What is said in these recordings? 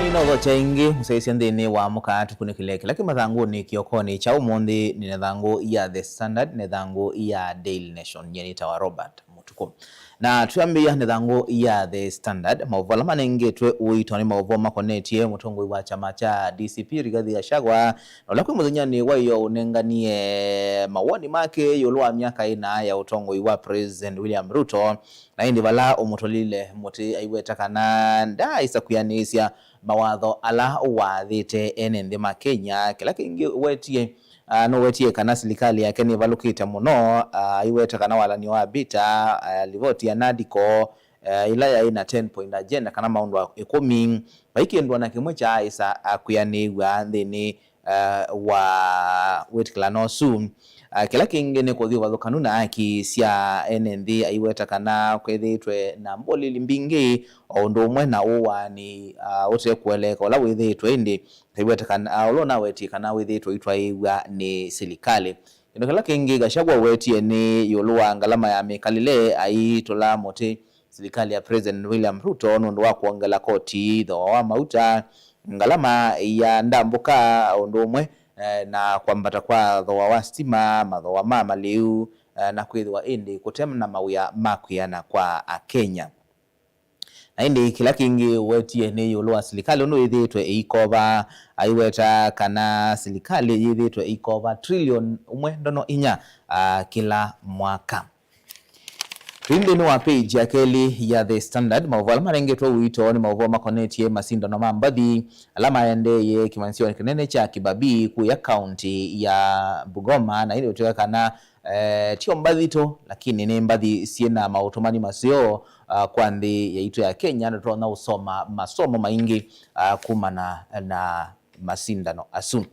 Nino chaingi msaisiende ni wa muka tukunikileke laki mathangu ni kiokoni cha umundi ni nethangu ya The Standard, nethangu ya Daily Nation yenita wa Robert Mutuku. Na tuambia nethangu ya The Standard mauvala manengetwe uitoni mauvo makonetie mutungu wa chama cha DCP Rigathi Gachagua na lakwe muzinyani wayo unenganie mawoni make yolua miaka ina ya utongo wa President William Ruto na hindi vala umutolile muti aiwetakana nda isa kuyanisia mawatho ala wathite enende ma Kenya kila kingi wetie no wetie kana serikali yake ni valukita muno iweta kana wala ni wabita livoti ya Nadiko ila ya ina 10 point agenda kana maundu 10 baikendwa na kimwe cha isa akuyaniwa thini wa wetikala no soon kila kingine kuthi watho kanuna aki sia NND aiweta kana kwethitwe na mboli limbingi ondo umwe na uwa ni ote kueleka ola withitwe indi aiweta kana olona weti kana withitwe itwa iwa ni serikali ino kila kingi Gachagua weti ni yolua ngalama ya mekalile aitola mote serikali ya President William Ruto ndo wa kuongela koti tho wa mauta ngalama ya ndambuka ondo umwe na kwambata kwa thoa wa stima mathoa mama liu na kwithwa indi kutema na mawia makuyana kwa Kenya na indi kila kingi wetie ni yulua serikali ono ithitwe ikova aiweta kana serikali ithitwe ikova trillion umwe ndono inya kila mwaka. Rinde ni wa page ya keli ya The Standard mauvala marengetwa uito ni mauvala makonetie masindo na mambathi alama yendeye kimansio kinene cha Kibabii kuya county ya Bungoma na hili utoka kana tio mbathito lakini ni mbathi siena mautomani masio kwa ndi ya ito ya Kenya na tuona usoma masomo maingi kumana na masindano asu.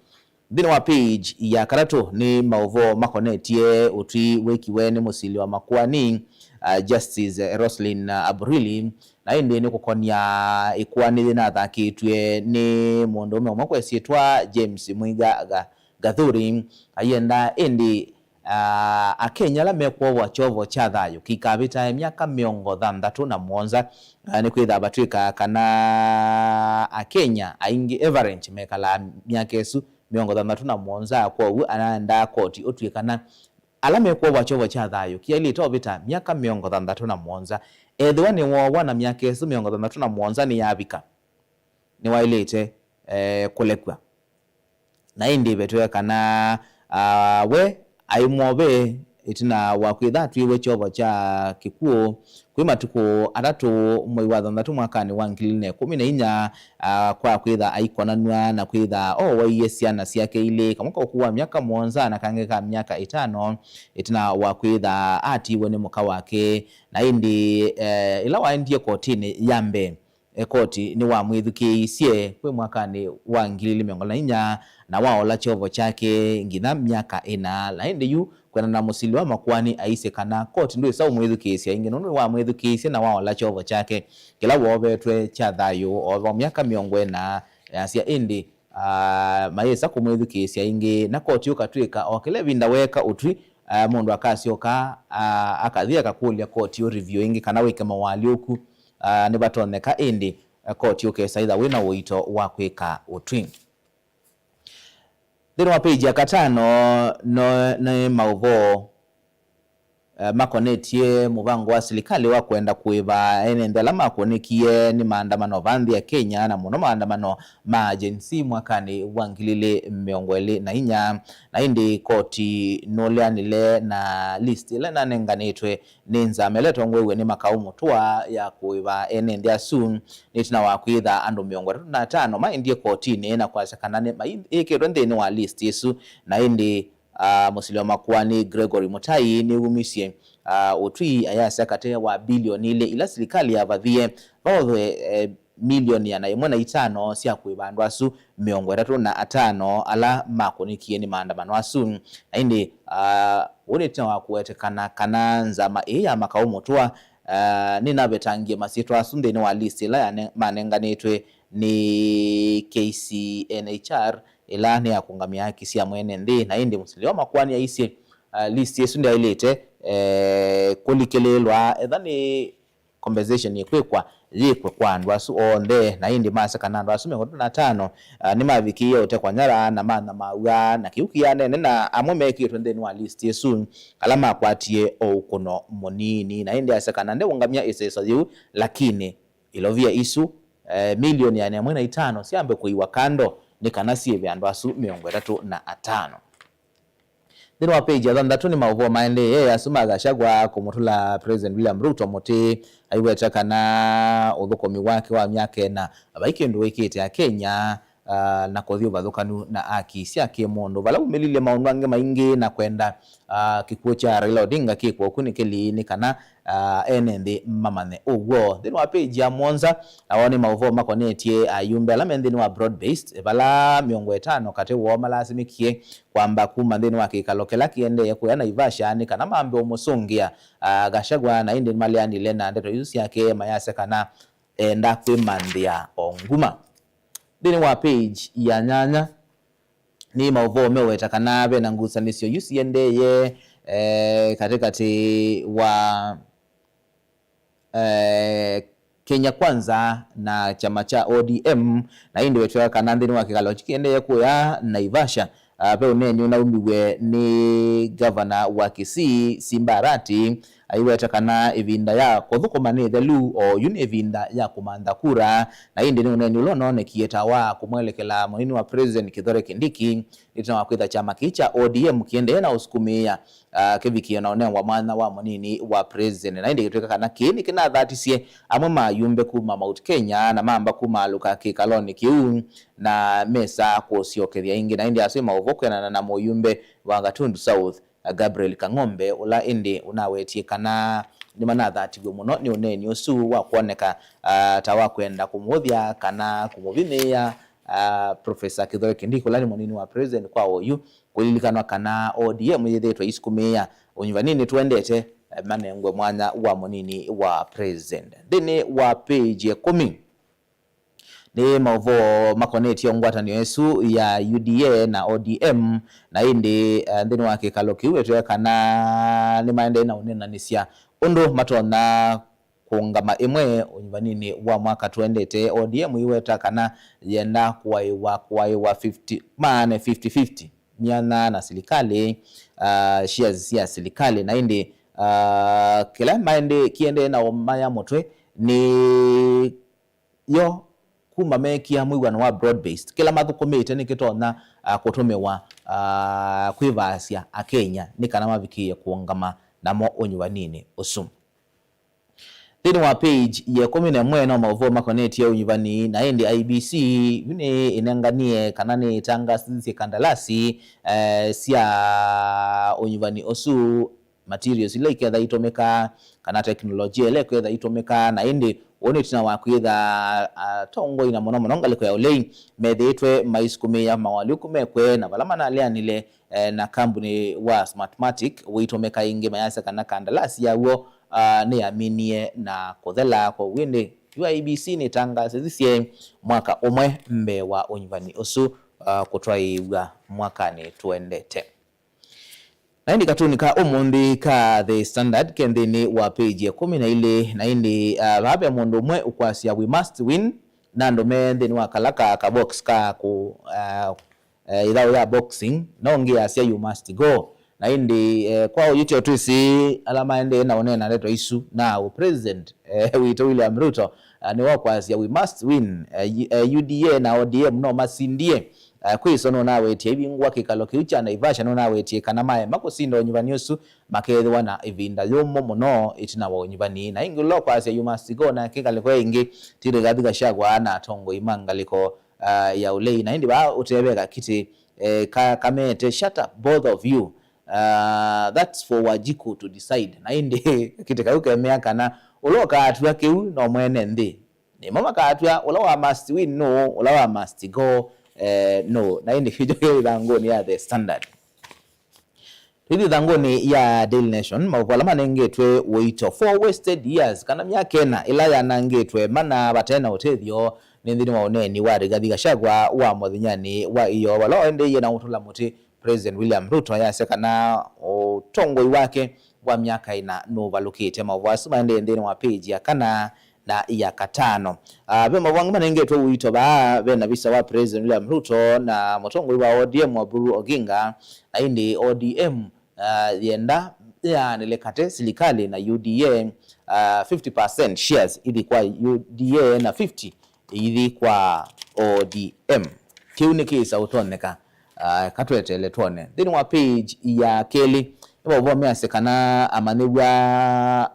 Dino wa page ya Karato ni mauvo makonetie utui wekiwe ni musili wa makuani Justice Roslyn Abrili na indi ni kukonia ikuani na thakitwe ni mundume umwe sietwa James Mwiga Gathuri ayenda indi Akenya la mekwo wachovo cha thayo kikabita miaka miongo thandatu na mwonza ni kwitha batwika kana Akenya aingi average mekala miaka esu miongo thandatu na mwonza kwa u anaenda koti otwikana alame kwa wachovo cha thayo kiali tobita miaka miongo thandatu na mwonza ethwa ni wowa na miaka esu miongo thandatu na mwonza ni yabika ni wailete kulekwa na indi betwe kana we aimwobe itina wakwitha twiwe chovo cha kikuo kwi matuko atatu mwei wa thandatu mwakani wa 2014 kwa kwitha aikonanwa na kwitha waiye ciana ciake ile kamwe kuwa miaka mwonza na kangeka miaka 5 itina wakwitha atiwe ni muka wake na indi ila waendie kotini yambe koti ni wa mwithukiisie kwe mwakani wa 2014 na waola chovo chake ngina miaka 4 la indi yu kwena na musili wa makwani aise kana koti ndo isa mwithukiisia ingino ndo wa mwithukiisia na waola chovo chake kila wobetwe cha thayo o miaka miongo na asia indi maisa kumwithukiisia ingi na koti ukatwika okile binda weka utwi mundu akasioka akathia kakulia koti review ingi kana wike mawali oku ni batoneka indi koti ukesa either wina uito wa kwika utwi. Dino wa page ya katano no mauvo makonetie mubango wa serikali wa kwenda kuiva enendela makonekie ni maandamano vandhi ya Kenya na muno maandamano ma agency mwakani wa 2024 na indi koti nolianile na list ile na nenganitwe ninza meleto ngwewe ni makao mutua ya kuiva enendea soon nitina wa kuitha andu 35 ma indi koti ni na kwa sakanane ikero ndeni wa list yesu na indi musili wa makuani Gregory Mutai ni umisie utui ayasa kate wa bilioni ile ila serikali ya vathie bawe milioni ya na 1.5 sia kuibandwa su 35 ala makonikie ni maandamano asu na indi unetwa wa kuwetekana kananza ya makao mutwa nina betangie masitwa asu ndeni wa list ila ya manenganitwe ni KCNHR ila ni ya kungamia kisi ya mwene ndi na indi musili wa makuani ya isi list yesu ndia ilete kulikelelwa ethani conversation yekwekwa yikwe kwa andu asu onde na indi masakana andu asu 45 ni mavikiye utekwa nyara na mana mauga na kiukia nene na amwe mekitwe nthini wa list yesu alama akwatie oukuno munini na indi asakana nde ungamia iseso yu lakini ilovia isu milioni ya 105 siambe kuiwa kando ni kanasi vya andu asu 35. Thini wa page ya thantatu ni mauvo maende ye asuma Gachagua kumutula President William Ruto muti aiweta kana uthukomi wake wa myaka na abaike ndu wikite ya Kenya na kothio bathukanu na aki ciake mundu vala umilile maundu ange maingi na kwenda kikuo cha Raila Odinga kikuo kunikeli ni kana enende mamane ugo. Thini wa page ya Monza awone mauvo makonetie ayumbe ala mendini wa broad based vala 50 kate wo malasimikie kwamba kuma thini wa kikalokela kiende ya kuyana Ivasha ni kana mambe umusungia Gachagua na indi maliani lena ndeto yusi yake mayase kana enda kwimandia onguma. Thini wa page ya nyanya ni mauvo meweta kana be na ngusanisio yusi yendeye katikati wa Kenya Kwanza na chama cha ODM na indi wetwa kana thini wa kikalo kiende kuya Naivasha pe unenyu na umiwe ni governor wa Kisii Simba Arati aiweta kana evinda ya kothukoma thelu o yuni evinda ya kumanda kura na indi ni unenyu lono ne kieta wa kumwelekela munini wa President Kithure Kindiki itana wakwitha chama kicha ODM kiende na usukumia kiviki na one wa mwana wa munini wa President na indi kitweka kana kini kina thatisie amwe mayumbe kuma Mount Kenya na mamba kuma luka kikaloni kiu na mesa kusiokethia ingi na indi asema uvokena na moyumbe wa Gatundu South Gabriel Kang'ombe ula indi unawetie kana ni manatha atigwe muno ni uneni usu wa kuoneka tawa kwenda kumuthia kana kumuvinia Professor Kithure Kindiki ula ni munini wa President kwa oyu kulilikanwa kana ODM yethetwa isukumia unyivanini tuendete manengwe mwanya wa munini wa President. Thini wa page ya 10 ni mauvo makoneti ya ngwatanio yesu ya UDA na ODM na indi thini wa kikalo kiwetwe kana ni maende na unenanisia undu matona kuungama imwe unyivanini wa mwaka tuendete ODM iweta kana yenda kuwaiwa 50-50 miana na serikali shares ya serikali na indi kila maende kiende na omaya motwe ni yo kuma mekia mwigwana wa broad based kila mathukumite ni kitona kutumewa kwivasia akenya ni kana mavikie kuongama namo unyuvanini usum. Thini wa page ya 11 na mauvo makoneti ya unyuvani na indi IBC yune inanganie kana ni tangazi kandalasi sia unyuvani usu materials ile iketha itomeka kana teknolojia ile iketha itomeka na indi wone tina wakwitha tongo ina mono mono ngaliko ya ulei methitwe maisukumia mawaliukume kwe na valamana alianile na kambuni wa Smartmatic witomeka ingi mayasa kana kandalasi yawo ni aminie na kuthela kwa windi UIBC ni tangazi zisie mwaka umwe mbe wa unyivani usu kutwaiwa mwaka ni tuendete. Na indi katunika umundi ka The Standard kendini wa page ya 12 na indi babe mundu umwe ukwasia we must win na ndome ndini wa kalaka ka box ka ku idao ya boxing nongi asia you must go na indi kwa uyuti otwisi alama ende na onena leto isu na President wito William Ruto ni wakwasia we must win UDA na ODM no masindie kwiso no nawe tie bingwa kikalo kiucha na Ivasha no nawe tie kana mae makusindo nyuvaniosu makethwa na evinda yomo muno itina wa nyuvani na ingulo kwasia you must go na kikaliko ingi tire gathiga Gachagua na tongo imangaliko ya ulei na indi ba utebeka kiti kamete shut up both of you that's for Wajiku to decide na indi kiti kauke miaka na uloka atwa kiu no mwene ndi ni mama ka atwa ulawa must win no ulawa must go no na indi kijo dhangoni ya The Standard. Hili dhangoni ya Daily Nation mauvala manengetwe wait of 4 wasted years kana myaka na ilaya nangetwe mana batena utethio nindini waoneni wa Rigathi Gachagua wa muthinyani wa iyo walo ende na utula muti President William Ruto yaseka na utongoi wake wa myaka ina no valukite mavwasu maende ndeni wa page ya kana na ya katano. Bema wangu manenge to wito ba bena bisa wa President William Ruto na mutongwe wa ODM wa Buru Oginga na indi ODM yenda ya nilekate silikali na UDA 50% shares ili kwa UDA na 50 ili kwa ODM. Kiuni kisa utoneka katwete letone. Dini wa page ya Kelly Ibo measekana amanibwa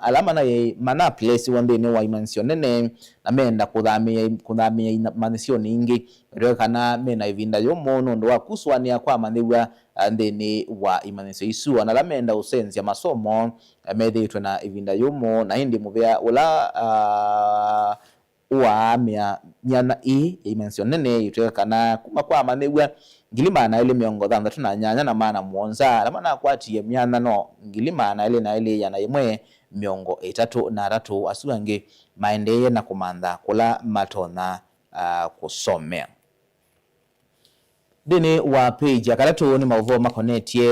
alama na mana place wande ne wa imansio nene na menda kudhamia manisio ningi rekana mena ivinda yomono ndo wakuswania kwa amanibwa ndeni wa imanisio isu na lamenda usenzi ya masomo meditwe na ivinda yomo na hindi muvea ula uamia nyana imansio nene yutekana kuma kwa amanibwa Ngilima ile miongo dhanda tuna nyanya na maana muonza la maana kwati ya myana no ngilima ile yana yemwe miongo 3 asuange maendeye na kumanda kula matona kusomea. Dini wa page akalatu ni mauvo makonetie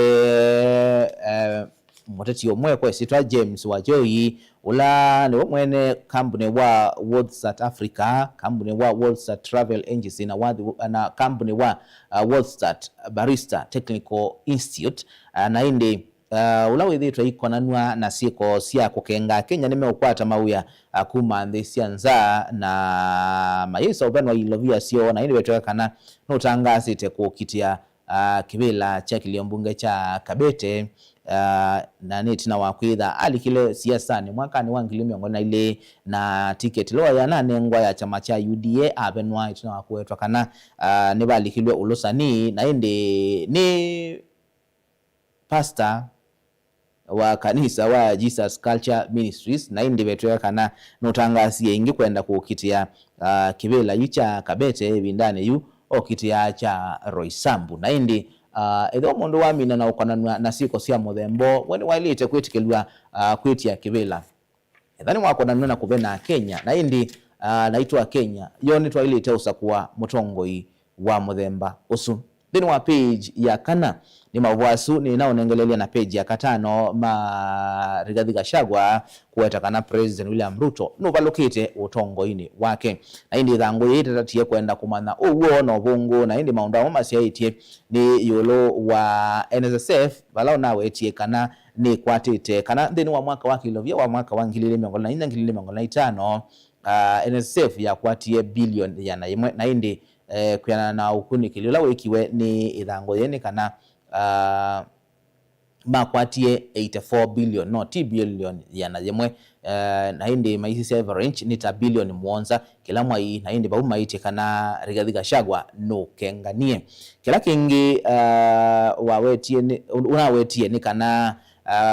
moteti omwe kwa sitwa James wa Joy ula ni mwene company wa WorldSat Africa, company wa WorldSat Travel Agency na company wa WorldSat Barista Technical Institute na indi ula withitwa ikonanwa na siko sia kukenga Kenya nimeukwata mauya kumande sianza na mayesa ubanwa ilovia sio na indi wetoka kana notangasite kukitia kibila cha kiliombunge cha Kabete na netina wakwitha alikile siasa ni mwaka ni wangili miongona ile na ticket loa ya nane ngwa ya chama cha UDA abenwa itina wakwetwa kana ne balikilwe ulosani na ende ni pastor wa kanisa wa Jesus Culture Ministries na indi betwe kana notangasiye ingi kwenda kukitia kibela yicha Kabete bindane yu okitia cha Roysambu na indi edo mundu wa mina na ukananwa na siko sia muthembo weni walite kwitikelwa kwitia kibela ethani wakonanwa na kubena Kenya na indi naitwa Kenya yoni twalite usakuwa mutongoi wa muthemba usu. Dini wa page ya kana ni mavwasu ni naonengelelia na page ya katano Rigathi Gachagua kuweta kana President William Ruto nuvalukite utongoini wake na indi thangu yitatatie kwenda kumana uwo no bungu na indi maunda wa masiaitie ni yolo wa NSSF balao nawe etie kana ni kwatite kana dini wa mwaka waki ilovia wa mwaka wangilile miongona ina ngilile miongona itano NSSF ya kwatie billion ya na indi kuyana na ukuni kilila wekiwe ni idhango yene kana makwatie 84 billion no T billion yana yemwe na hindi maisi average ni ta billion muonza kila mwai na hindi bauma ite kana Rigathi Gachagua no kenganie kila kingi unawetie ni kana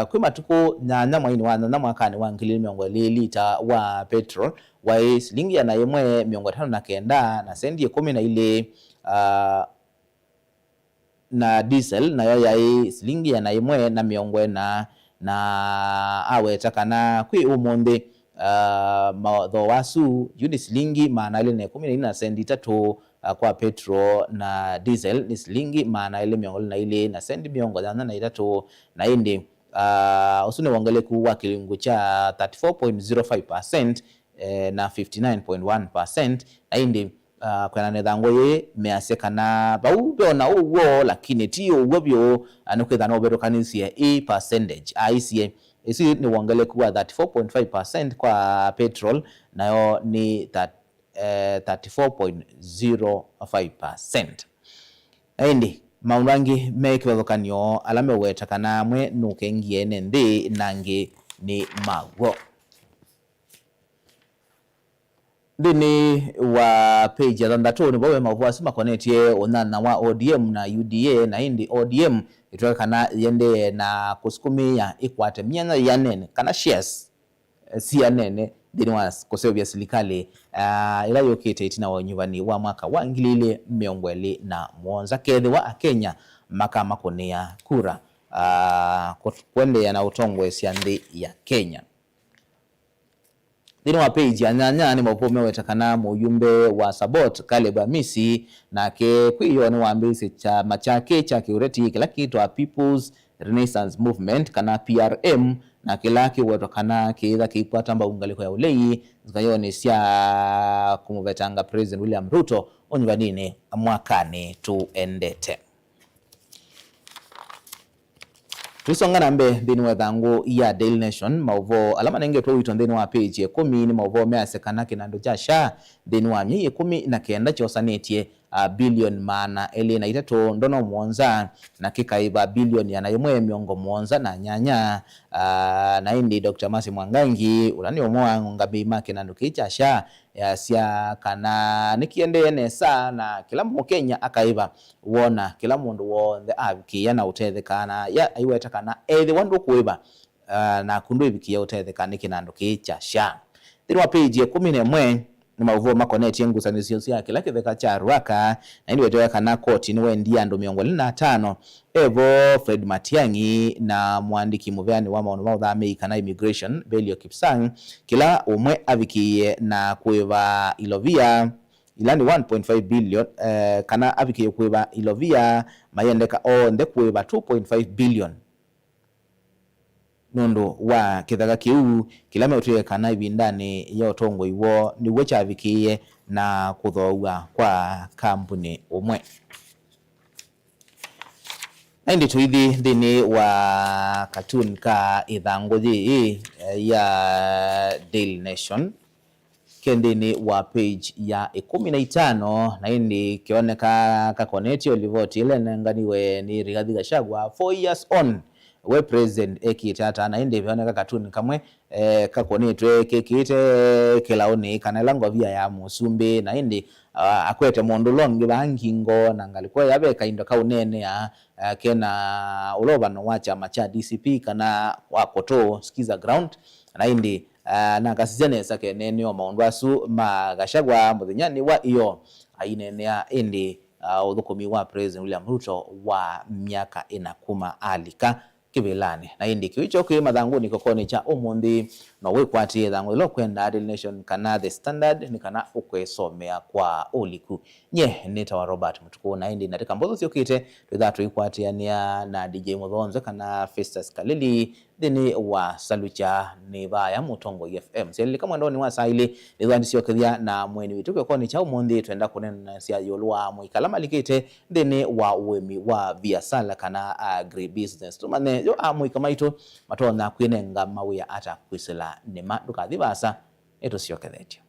kwima tuko na mwaini wana na mwakani wangilili miongo lita wa petrol wa silingi ya na yemwe miongo 5 na sendi 10 na ile na diesel na ya silingi ya na yemwe na miongo na aweta kana kwi umonde maodho wasu yuni silingi maana ile na 10 na sendi 3 kwa petrol na diesel ni silingi maana ile miongo na ile na sendi miongo na 3 na indi usune wangale kuwa kilingu cha 34.05% na 59.1% na indi kwa nethango ye measekana baube na uwo lakini tio uwebyo anukwetha no berokanisia percentage aisie isi ni wangale kuwa 34.5% kwa petrol nayo ni 34.05%. Indi maundangi mekiwathokanio alame weta kana mwe nukengie nende nange ni magwo. Dini wa page ya thandatu ni bawe mavwasi makonetie onana wa ODM na UDA na indi ODM itoka kana yende na kusukumia ikwate miana ya nene kana shares si ya nene dini wa kusebya silikali ila yokete itina wa nyuvani wa mwaka wangilile miongweli na muonza kethi wa Kenya maka makonea kura kwende ya na utongwe siandi ya Kenya. Dini wa page ya nyanya ni mwapume wetakana muyumbe wa Sabot Caleb Amisi na ke kwiyo ni wambisi chama chake cha kiureti kila kitu wa People's Renaissance Movement kana PRM na kila kiwetokana kiitha kikwata mbaungaliko ya ulei zikayonesya kumuvetanga President William Ruto onyuvanini mwakani tuendete. Tuisonga nambe thini wa thangu ya Daily Nation mauvo alama nenge tuwa wito thini wa page 10 ni mauvo measekana kinando cha SHA thini wa myi 19 chosanetie bilioni maana eli na itetu ndono mwonza na kikaiva bilioni yanayomwe miongo mwonza na nyanya na indi Dr. Masi Mwangangi ulani omoa ngabima kinando kicha SHA ya siya kana nikiende nesa na kila Mkenya akaiva wona kila mundu wonde abikia na utethekana ya aiwetakana ethi wandu kuiba na kundu ibikia utethekana kinando kicha SHA thini wa page 11 ni mauvo makoneti ngusanisio cia kila kitheka cha Ruaka na ndi weteweka na koti ni wendi andu 25 Evo Fred Matiang'i na mwandiki muveani wa maundu ma uthami kana immigration Belio Kipsang kila umwe avikie na kuiva ilovia ilani 1.5 billion kana avikie kuiva ilovia mayendeka onde kuiva 2.5 billion nondo wa kithaka kiu kila meutwe kana ibindani ya utongo iwo ni wecha avikie na kuthoua kwa kampuni umwe. Ndi tuithi thini wa cartoon ka ithanguthi ya Daily Nation kendini wa page ya 15 na indi kioneka kakoneti olivoti ile nanganiwe ni Rigathi Gachagua 4 years on we president ekitata na indi bioneka cartoon kamwe kakonetwe kekite kelaoni kana lango via ya musumbi na indi akwete mundu longi bangingo na ngalikwe yabeka indo kaunene ya kena ulobano wa chama cha DCP kana wakoto skiza ground na indi na kasizene sake nene wa maundu asu Gachagua muthinyani wa iyo ainene ya indi uthukumi wa President William Ruto wa miaka inakuma alika kibilani na indi kiwicho ki mathanguni kokoni cha umundi no wikwatie thangu lo kwenda Daily Nation kana The Standard ni kana ukwesomea kwa uliku nye nita wa Robert Mutuku na indi natika mbozo siokite twithatu ikwatiania na DJ Muthonze kana Festus Kalili thini wa Salucha ni vaya Mutongo FM seli kama ndoni wa saili nithandi siokithia na mweni witu kokoni cha umundi twenda kunena sia yolwa muikalama likite thini wa uwemi wa biasala kana agribusiness tumane yo amuikamaitu matona kwinenga mawia ata kwisela nema dukathivasa eto siokethetio.